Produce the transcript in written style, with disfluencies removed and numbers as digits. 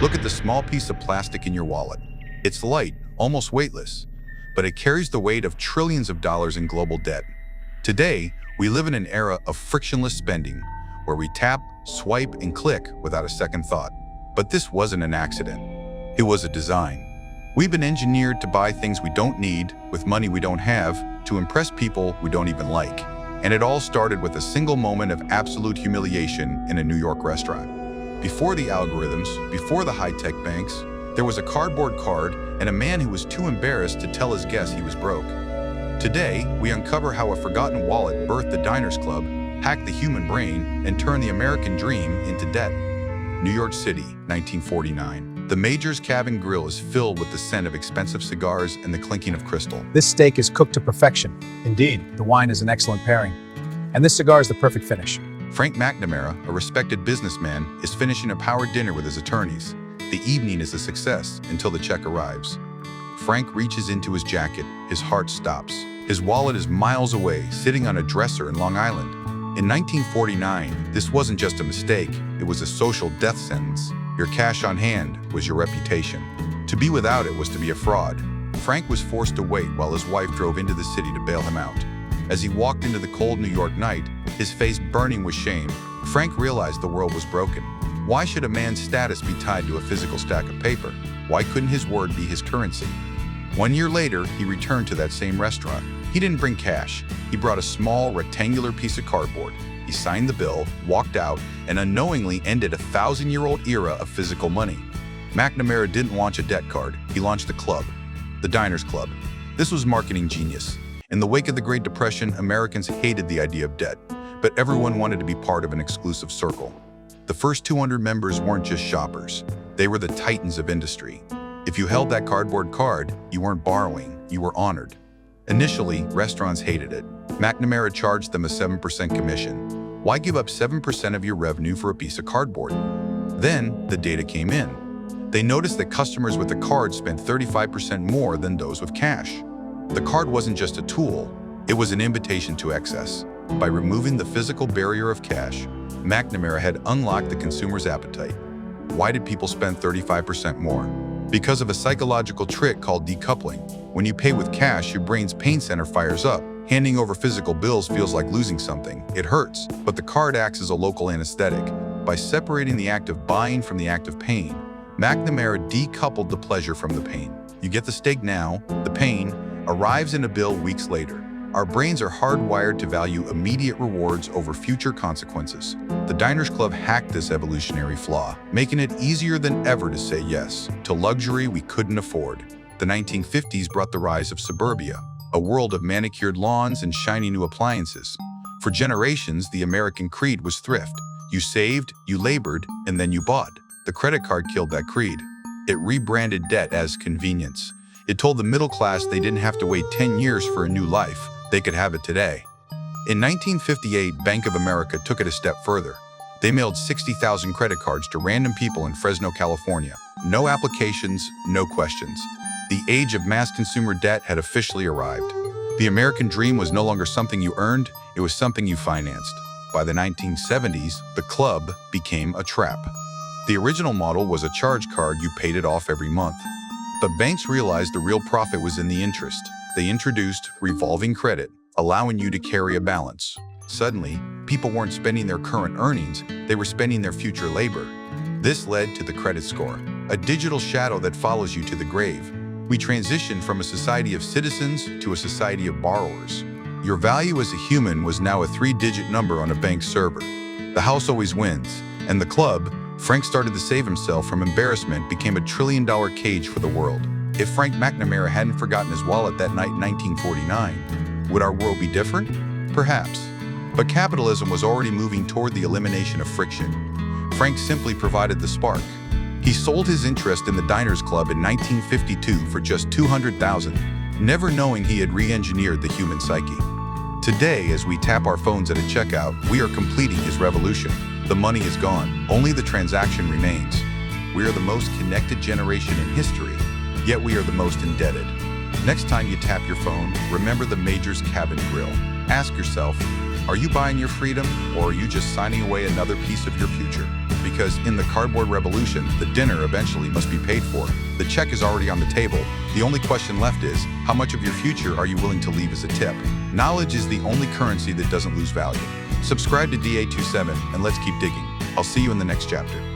Look at the small piece of plastic in your wallet. It's light, almost weightless, but it carries the weight of trillions of dollars in global debt. Today, we live in an era of frictionless spending, where we tap, swipe, and click without a second thought. But this wasn't an accident. It was a design. We've been engineered to buy things we don't need, with money we don't have, to impress people we don't even like. And it all started with a single moment of absolute humiliation in a New York restaurant. Before the algorithms, before the high-tech banks, there was a cardboard card and a man who was too embarrassed to tell his guests he was broke. Today, we uncover how a forgotten wallet birthed the Diners Club, hacked the human brain, and turned the American dream into debt. New York City, 1949. The Major's Cabin Grill is filled with the scent of expensive cigars and the clinking of crystal. This steak is cooked to perfection. Indeed, the wine is an excellent pairing. And this cigar is the perfect finish. Frank McNamara, a respected businessman, is finishing a power dinner with his attorneys. The evening is a success until the check arrives. Frank reaches into his jacket. His heart stops. His wallet is miles away, sitting on a dresser in Long Island. In 1949, this wasn't just a mistake, it was a social death sentence. Your cash on hand was your reputation. To be without it was to be a fraud. Frank was forced to wait while his wife drove into the city to bail him out. As he walked into the cold New York night, his face burning with shame, Frank realized the world was broken. Why should a man's status be tied to a physical stack of paper? Why couldn't his word be his currency? 1 year later, he returned to that same restaurant. He didn't bring cash. He brought a small, rectangular piece of cardboard. He signed the bill, walked out, and unknowingly ended a 1,000-year-old era of physical money. McNamara didn't launch a debt card. He launched a club, the Diners Club. This was marketing genius. In the wake of the Great Depression, Americans hated the idea of debt, but everyone wanted to be part of an exclusive circle. The first 200 members weren't just shoppers. They were the titans of industry. If you held that cardboard card, you weren't borrowing, you were honored. Initially, restaurants hated it. McNamara charged them a 7% commission. Why give up 7% of your revenue for a piece of cardboard? Then, the data came in. They noticed that customers with the card spent 35% more than those with cash. The card wasn't just a tool, it was an invitation to excess. By removing the physical barrier of cash, McNamara had unlocked the consumer's appetite. Why did people spend 35% more? Because of a psychological trick called decoupling. When you pay with cash, your brain's pain center fires up. Handing over physical bills feels like losing something. It hurts, but the card acts as a local anesthetic. By separating the act of buying from the act of paying, McNamara decoupled the pleasure from the pain. You get the steak now, the pain arrives in a bill weeks later. Our brains are hardwired to value immediate rewards over future consequences. The Diners Club hacked this evolutionary flaw, making it easier than ever to say yes to luxury we couldn't afford. The 1950s brought the rise of suburbia, a world of manicured lawns and shiny new appliances. For generations, the American creed was thrift. You saved, you labored, and then you bought. The credit card killed that creed. It rebranded debt as convenience. It told the middle class they didn't have to wait 10 years for a new life. They could have it today. In 1958, Bank of America took it a step further. They mailed 60,000 credit cards to random people in Fresno, California. No applications, no questions. The age of mass consumer debt had officially arrived. The American dream was no longer something you earned, it was something you financed. By the 1970s, the club became a trap. The original model was a charge card, you paid it off every month. But banks realized the real profit was in the interest. They introduced revolving credit, allowing you to carry a balance. Suddenly, people weren't spending their current earnings, they were spending their future labor. This led to the credit score, a digital shadow that follows you to the grave. We transitioned from a society of citizens to a society of borrowers. Your value as a human was now a 3-digit number on a bank server. The house always wins, and the club, Frank started to save himself from embarrassment, became a $1 trillion cage for the world. If Frank McNamara hadn't forgotten his wallet that night in 1949, would our world be different? Perhaps. But capitalism was already moving toward the elimination of friction. Frank simply provided the spark. He sold his interest in the Diners Club in 1952 for just $200,000, never knowing he had re-engineered the human psyche. Today, as we tap our phones at a checkout, we are completing his revolution. The money is gone, only the transaction remains. We are the most connected generation in history, yet we are the most indebted. Next time you tap your phone, remember the Major's Cabin Grill. Ask yourself, are you buying your freedom, or are you just signing away another piece of your future? because in the cardboard revolution, the dinner eventually must be paid for. The check is already on the table. The only question left is, how much of your future are you willing to leave as a tip? Knowledge is the only currency that doesn't lose value. Subscribe to DA27 and let's keep digging. I'll see you in the next chapter.